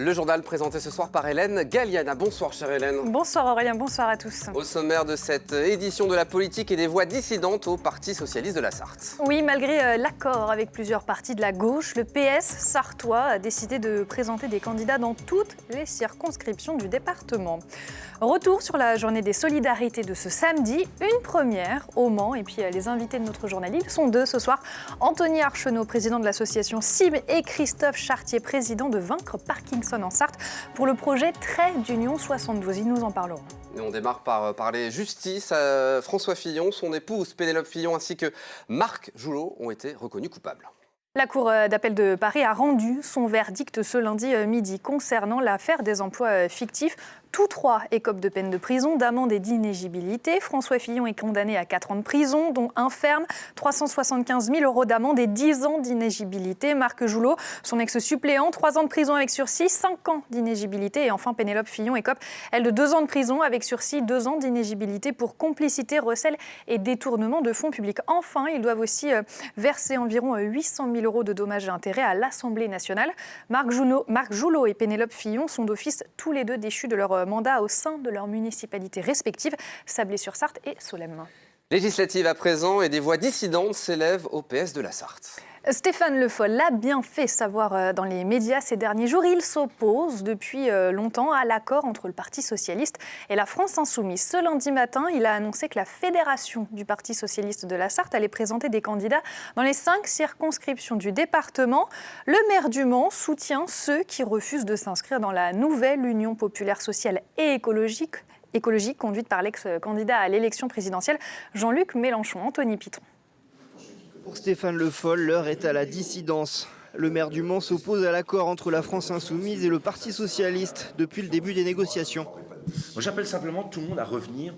Le journal présenté ce soir par Hélène Galliana. Bonsoir chère Hélène. Bonsoir Aurélien, bonsoir à tous. Au sommaire de cette édition de la politique et des voix dissidentes au Parti Socialiste de la Sarthe. Oui, malgré l'accord avec plusieurs partis de la gauche, le PS sartois a décidé de présenter des candidats dans toutes les circonscriptions du département. Retour sur la journée des solidarités de ce samedi, une première au Mans. Et puis les invités de notre journal, ils sont deux ce soir. Anthony Archenot, président de l'association CIM, et Christophe Chartier, président de Vaincre Parkinson en Sarthe, pour le projet Trait d'Union 72. Ils nous en parleront. Et on démarre par parler justice. François Fillon, son épouse Pénélope Fillon ainsi que Marc Joulot ont été reconnus coupables. La Cour d'appel de Paris a rendu son verdict ce lundi midi concernant l'affaire des emplois fictifs. Tous trois écopent de peine de prison, d'amende et d'inéligibilité. François Fillon est condamné à 4 ans de prison, dont un ferme, 375 000 € d'amende et 10 ans d'inéligibilité. Marc Joulot, son ex-suppléant, 3 ans de prison avec sursis, 5 ans d'inéligibilité. Et enfin, Pénélope Fillon écope, elle, de 2 ans de prison avec sursis, 2 ans d'inéligibilité pour complicité, recel et détournement de fonds publics. Enfin, ils doivent aussi verser environ 800 000 € de dommages et intérêts à l'Assemblée nationale. Marc Joulot et Pénélope Fillon sont d'office tous les deux déchus de leur mandat au sein de leurs municipalités respectives, Sablé-sur-Sarthe et Solesmes. Législative à présent et des voix dissidentes s'élèvent au PS de la Sarthe. Stéphane Le Foll l'a bien fait savoir dans les médias ces derniers jours. Il s'oppose depuis longtemps à l'accord entre le Parti socialiste et la France insoumise. Ce lundi matin, il a annoncé que la fédération du Parti socialiste de la Sarthe allait présenter des candidats dans les 5 circonscriptions du département. Le maire du Mans soutient ceux qui refusent de s'inscrire dans la nouvelle Union populaire sociale et écologique conduite par l'ex-candidat à l'élection présidentielle Jean-Luc Mélenchon. Anthony Piton. Pour Stéphane Le Foll, l'heure est à la dissidence. Le maire du Mans s'oppose à l'accord entre la France insoumise et le Parti socialiste depuis le début des négociations. Moi, j'appelle simplement tout le monde à revenir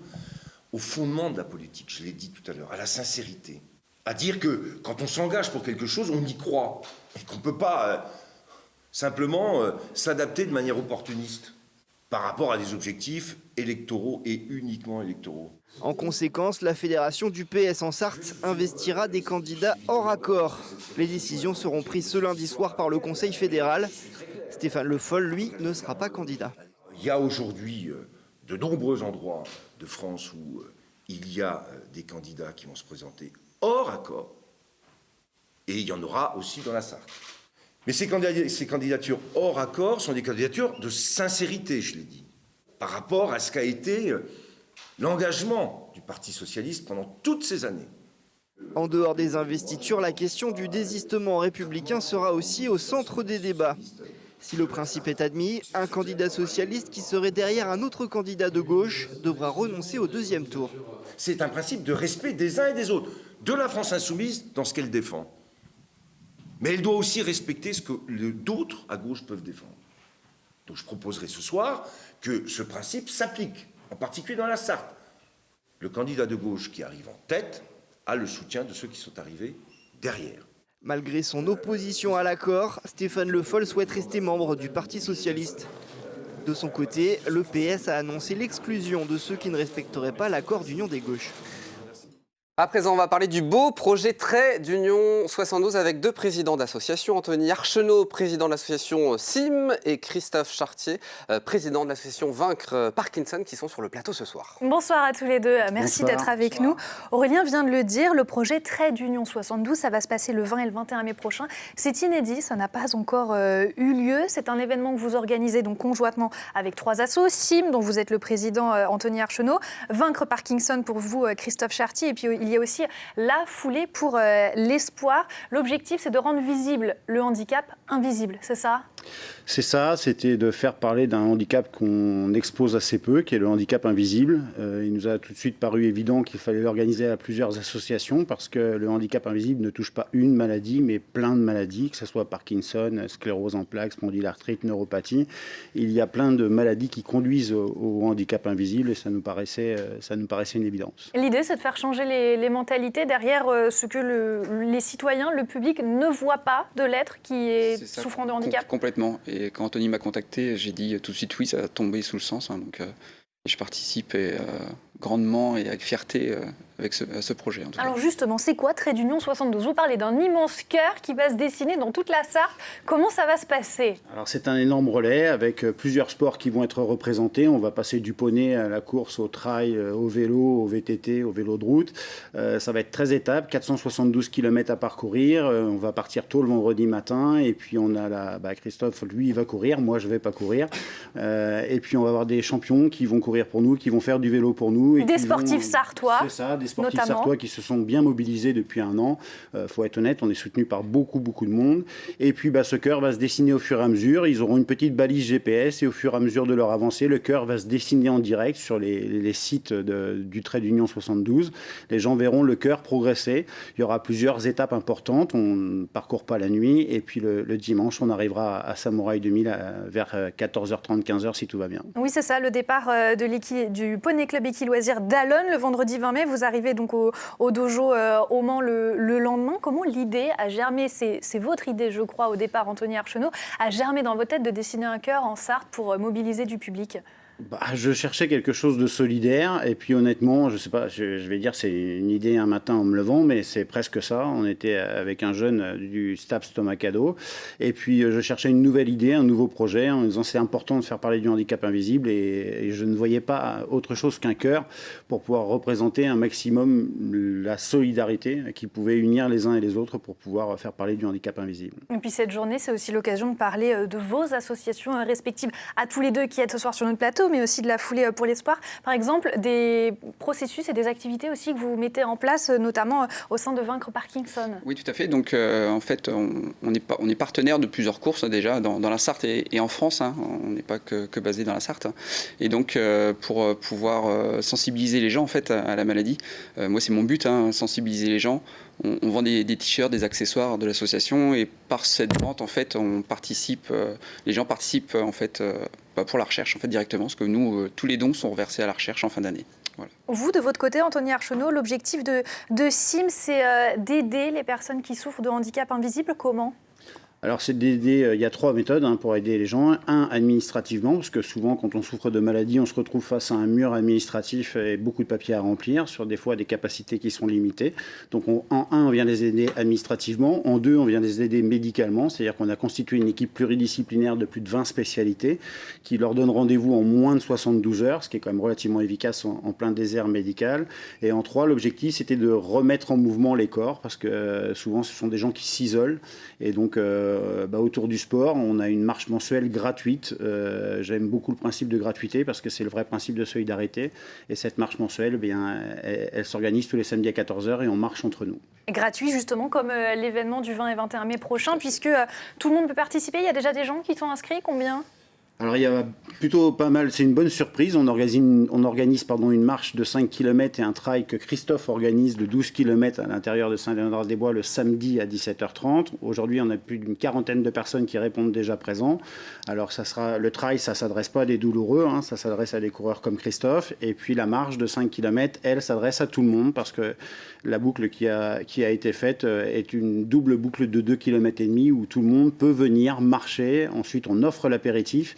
au fondement de la politique, je l'ai dit tout à l'heure, à la sincérité. À dire que quand on s'engage pour quelque chose, on y croit. Et qu'on ne peut pas simplement s'adapter de manière opportuniste par rapport à des objectifs électoraux et uniquement électoraux. En conséquence, la fédération du PS en Sarthe investira des candidats hors accord. Les décisions seront prises ce lundi soir par le Conseil fédéral. Stéphane Le Foll, lui, ne sera pas candidat. Il y a aujourd'hui de nombreux endroits de France où il y a des candidats qui vont se présenter hors accord. Et il y en aura aussi dans la Sarthe. Mais ces candidatures hors accord sont des candidatures de sincérité, je l'ai dit, par rapport à ce qu'a été l'engagement du Parti socialiste pendant toutes ces années. En dehors des investitures, la question du désistement républicain sera aussi au centre des débats. Si le principe est admis, un candidat socialiste qui serait derrière un autre candidat de gauche devra renoncer au 2e tour. C'est un principe de respect des uns et des autres, de la France insoumise dans ce qu'elle défend. Mais elle doit aussi respecter ce que d'autres à gauche peuvent défendre. Donc je proposerai ce soir que ce principe s'applique, en particulier dans la Sarthe. Le candidat de gauche qui arrive en tête a le soutien de ceux qui sont arrivés derrière. Malgré son opposition à l'accord, Stéphane Le Foll souhaite rester membre du Parti socialiste. De son côté, le PS a annoncé l'exclusion de ceux qui ne respecteraient pas l'accord d'union des gauches. À présent, on va parler du beau projet Trait d'Union 72 avec 2 présidents d'associations. Anthony Archenot, président de l'association CIM, et Christophe Chartier, président de l'association Vaincre Parkinson, qui sont sur le plateau ce soir. Bonsoir à tous les deux, merci d'être avec nous. Aurélien vient de le dire, le projet Trait d'Union 72, ça va se passer le 20 et le 21 mai prochain. C'est inédit, ça n'a pas encore eu lieu. C'est un événement que vous organisez donc conjointement avec 3 assos, CIM, dont vous êtes le président Anthony Archenot, Vaincre Parkinson pour vous Christophe Chartier, et puis il y a aussi la foulée pour l'espoir. L'objectif, c'est de rendre visible le handicap invisible, c'est ça ? C'est ça, c'était de faire parler d'un handicap qu'on expose assez peu, qui est le handicap invisible. Il nous a tout de suite paru évident qu'il fallait l'organiser à plusieurs associations parce que le handicap invisible ne touche pas une maladie, mais plein de maladies, que ce soit Parkinson, sclérose en plaques, spondylarthrite, neuropathie. Il y a plein de maladies qui conduisent au handicap invisible et ça nous paraissait une évidence. L'idée, c'est de faire changer les mentalités derrière ce que les citoyens, le public ne voient pas de l'être qui est souffrant de handicap. Complètement. Et quand Anthony m'a contacté, j'ai dit tout de suite oui, ça a tombé sous le sens. Donc, je participe grandement et avec fierté avec ce projet. En tout cas. Alors justement, c'est quoi Trait d'Union 72 ? Vous parlez d'un immense cœur qui va se dessiner dans toute la Sarthe. Comment ça va se passer ? Alors c'est un énorme relais avec plusieurs sports qui vont être représentés. On va passer du poney à la course, au trail, au vélo, au VTT, au vélo de route. Ça va être 13 étapes, 472 km à parcourir. On va partir tôt le vendredi matin et puis on a Christophe, lui, il va courir. Moi, je ne vais pas courir. Et puis on va avoir des champions qui vont courir pour nous, qui vont faire du vélo pour nous. Des sportifs sartois. C'est ça, des sportifs notamment. sartois qui se sont bien mobilisés depuis un an. Faut être honnête, on est soutenu par beaucoup de monde. Et puis ce cœur va se dessiner au fur et à mesure. Ils auront une petite balise GPS et au fur et à mesure de leur avancée, le cœur va se dessiner en direct sur les sites du Trait d'Union 72. Les gens verront le cœur progresser. Il y aura plusieurs étapes importantes. On ne parcourt pas la nuit. Et puis le dimanche, on arrivera à Samouraï 2000 vers 14h30, 15h si tout va bien. Oui, c'est ça, le départ du Poney Club Équiloisirs d'Allonne le vendredi 20 mai. Vous arrivez donc au dojo au Mans le lendemain. Comment l'idée a germé, c'est votre idée, je crois, au départ, Anthony Archenot, a germé dans votre tête de dessiner un cœur en Sarthe pour mobiliser du public ? Je cherchais quelque chose de solidaire et puis honnêtement, je sais pas, je vais dire c'est une idée un matin en me levant, mais c'est presque ça. On était avec un jeune du STAPS Thomas Cadeau et puis je cherchais une nouvelle idée, un nouveau projet en disant c'est important de faire parler du handicap invisible et je ne voyais pas autre chose qu'un cœur pour pouvoir représenter un maximum la solidarité qui pouvait unir les uns et les autres pour pouvoir faire parler du handicap invisible. Et puis cette journée, c'est aussi l'occasion de parler de vos associations respectives, à tous les deux qui êtes ce soir sur notre plateau, mais aussi de la foulée pour l'espoir. Par exemple, des processus et des activités aussi que vous mettez en place, notamment au sein de Vaincre Parkinson. Oui, tout à fait. Donc, en fait, on est partenaire de plusieurs courses déjà dans la Sarthe et en France. Hein. On n'est pas que basé dans la Sarthe. Et donc, pour pouvoir sensibiliser les gens en fait à la maladie, moi, c'est mon but, hein, sensibiliser les gens. On vend des t-shirts, des accessoires de l'association et par cette vente, en fait, les gens participent en fait pour la recherche en fait directement, parce que nous, tous les dons sont reversés à la recherche en fin d'année. Voilà. Vous, de votre côté, Anthony Archenot, l'objectif de SIM, c'est d'aider les personnes qui souffrent de handicap invisible. Comment ? Alors, c'est d'aider, il y a 3 méthodes pour aider les gens. Un, administrativement, parce que souvent, quand on souffre de maladie, on se retrouve face à un mur administratif et beaucoup de papiers à remplir, sur des fois des capacités qui sont limitées. Donc, en 1, on vient les aider administrativement. En 2, on vient les aider médicalement, c'est-à-dire qu'on a constitué une équipe pluridisciplinaire de plus de 20 spécialités qui leur donne rendez-vous en moins de 72 heures, ce qui est quand même relativement efficace en plein désert médical. Et en 3, l'objectif, c'était de remettre en mouvement les corps, parce que souvent, ce sont des gens qui s'isolent. Et donc, autour du sport, on a une marche mensuelle gratuite. J'aime beaucoup le principe de gratuité parce que c'est le vrai principe de solidarité. Et cette marche mensuelle, elle s'organise tous les samedis à 14h et on marche entre nous. Et gratuit, justement, comme l'événement du 20 et 21 mai prochain, puisque tout le monde peut participer. Il y a déjà des gens qui sont inscrits. Combien ? Alors il y a plutôt pas mal, c'est une bonne surprise. On organise une marche de 5 km et un trail que Christophe organise de 12 km à l'intérieur de Saint-Léonard-des-Bois le samedi à 17h30. Aujourd'hui, on a plus d'une quarantaine de personnes qui répondent déjà présents. Alors le trail, ça ne s'adresse pas à des douloureux, ça s'adresse à des coureurs comme Christophe. Et puis la marche de 5 km, elle s'adresse à tout le monde parce que la boucle qui a été faite est une double boucle de 2,5 km où tout le monde peut venir marcher. Ensuite, on offre l'apéritif.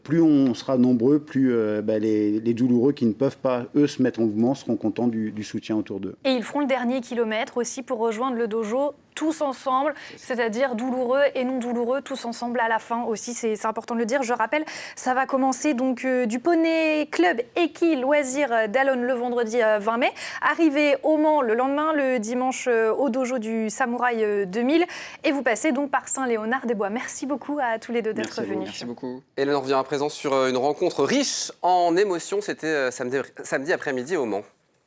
Plus on sera nombreux, plus les douloureux qui ne peuvent pas, eux, se mettre en mouvement seront contents du soutien autour d'eux. Et ils feront le dernier kilomètre aussi pour rejoindre le dojo tous ensemble, c'est-à-dire douloureux et non douloureux, tous ensemble à la fin aussi, c'est important de le dire. Je rappelle, ça va commencer donc du Poney Club Équiloisirs d'Allonne le vendredi 20 mai, arrivé au Mans le lendemain, le dimanche au dojo du Samouraï 2000, et vous passez donc par Saint-Léonard-des-Bois. Merci beaucoup à tous les deux d'être venus. Merci beaucoup. Et là, on revient à présent sur une rencontre riche en émotions. C'était samedi après-midi au Mans.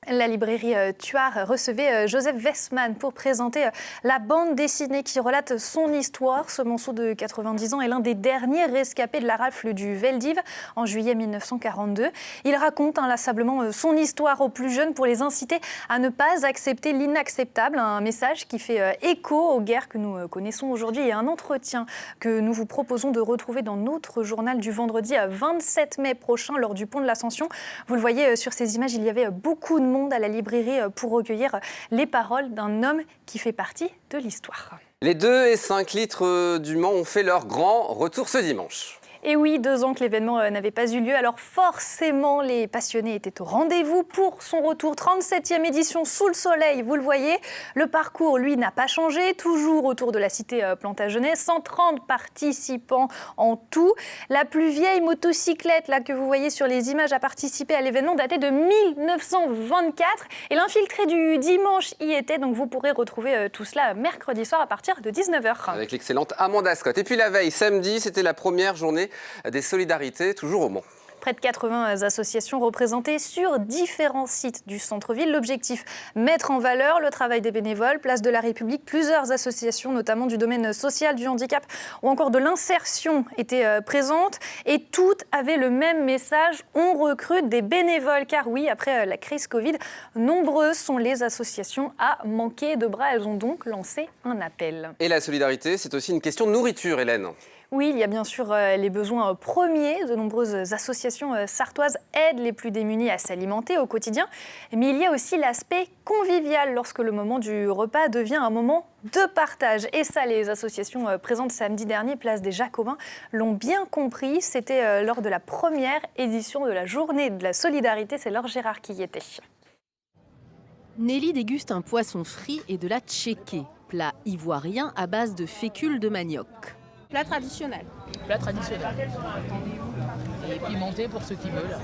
La librairie Tuard recevait Joseph Westman pour présenter la bande dessinée qui relate son histoire. Ce monceau de 90 ans est l'un des derniers rescapés de la rafle du Veldiv en juillet 1942. Il raconte inlassablement son histoire aux plus jeunes pour les inciter à ne pas accepter l'inacceptable. Un message qui fait écho aux guerres que nous connaissons aujourd'hui et un entretien que nous vous proposons de retrouver dans notre journal du vendredi 27 mai prochain lors du pont de l'Ascension. Vous le voyez sur ces images, il y avait beaucoup de monde à la librairie pour recueillir les paroles d'un homme qui fait partie de l'histoire. Les 2 et 5 litres du Mans ont fait leur grand retour ce dimanche. Et oui, 2 ans que l'événement n'avait pas eu lieu, alors forcément les passionnés étaient au rendez-vous pour son retour. 37e édition sous le soleil, vous le voyez. Le parcours, lui, n'a pas changé, toujours autour de la cité Plantagenet. 130 participants en tout. La plus vieille motocyclette là, que vous voyez sur les images à participer à l'événement datait de 1924. Et l'infiltré du dimanche y était, donc vous pourrez retrouver tout cela mercredi soir à partir de 19h. Avec l'excellente Amanda Scott. Et puis la veille, samedi, c'était la première journée des solidarités, toujours au Mans. Près de 80 associations représentées sur différents sites du centre-ville. L'objectif, mettre en valeur le travail des bénévoles. Place de la République, plusieurs associations, notamment du domaine social, du handicap ou encore de l'insertion, étaient présentes. Et toutes avaient le même message, on recrute des bénévoles. Car oui, après la crise Covid, nombreuses sont les associations à manquer de bras. Elles ont donc lancé un appel. Et la solidarité, c'est aussi une question de nourriture, Hélène. Oui, il y a bien sûr les besoins premiers. De nombreuses associations sartoises aident les plus démunis à s'alimenter au quotidien. Mais il y a aussi l'aspect convivial lorsque le moment du repas devient un moment de partage. Et ça, les associations présentes samedi dernier, place des Jacobins, l'ont bien compris. C'était lors de la première édition de la Journée de la Solidarité. C'est Laure Gérard qui y était. Nelly déguste un poisson frit et de la tchéké, plat ivoirien à base de fécule de manioc. Plat traditionnel. Plat traditionnel. Et pimenté pour ceux qui veulent.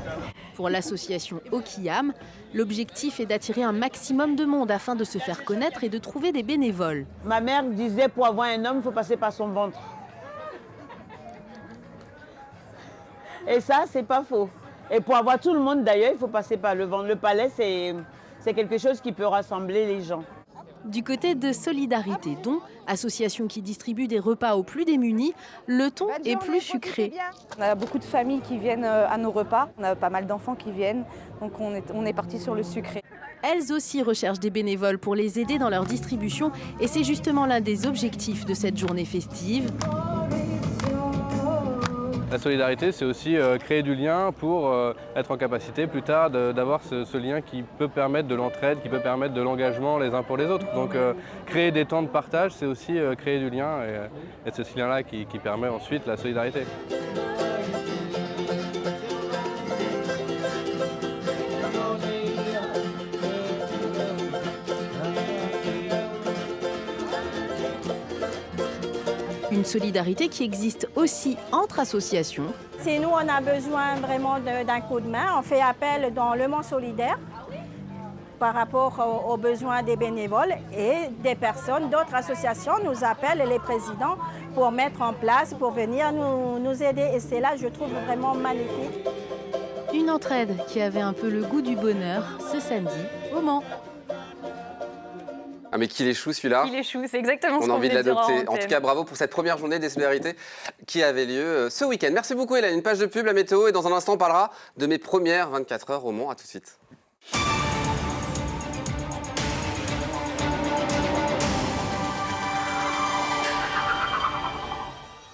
Pour l'association Okiam, l'objectif est d'attirer un maximum de monde afin de se faire connaître et de trouver des bénévoles. Ma mère disait pour avoir un homme, il faut passer par son ventre. Et ça, c'est pas faux. Et pour avoir tout le monde d'ailleurs, il faut passer par le ventre. Le palais, c'est quelque chose qui peut rassembler les gens. Du côté de Solidarité Don, association qui distribue des repas aux plus démunis, le ton est plus sucré. On a beaucoup de familles qui viennent à nos repas. On a pas mal d'enfants qui viennent. Donc on est parti sur le sucré. Elles aussi recherchent des bénévoles pour les aider dans leur distribution. Et c'est justement l'un des objectifs de cette journée festive. La solidarité, c'est aussi créer du lien pour être en capacité plus tard d'avoir ce lien qui peut permettre de l'entraide, qui peut permettre de l'engagement les uns pour les autres. Donc créer des temps de partage, c'est aussi créer du lien et c'est ce lien-là qui permet ensuite la solidarité. Une solidarité qui existe aussi entre associations. Si nous, on a besoin vraiment d'un coup de main, on fait appel dans le Mans solidaire par rapport aux besoins des bénévoles et des personnes, d'autres associations nous appellent les présidents pour mettre en place, pour venir nous aider. Et c'est là, je trouve vraiment magnifique. Une entraide qui avait un peu le goût du bonheur ce samedi au Mans. Ah mais qu'il est chou celui-là. Il est chou, c'est exactement ce On a qu'on envie de voulait dire l'adopter. en En tout cas, bravo pour cette première journée des solidarités qui avait lieu ce week-end. Merci beaucoup Hélène. Une page de pub, la météo, et dans un instant on parlera de mes premières 24 heures au Mans. À tout de suite.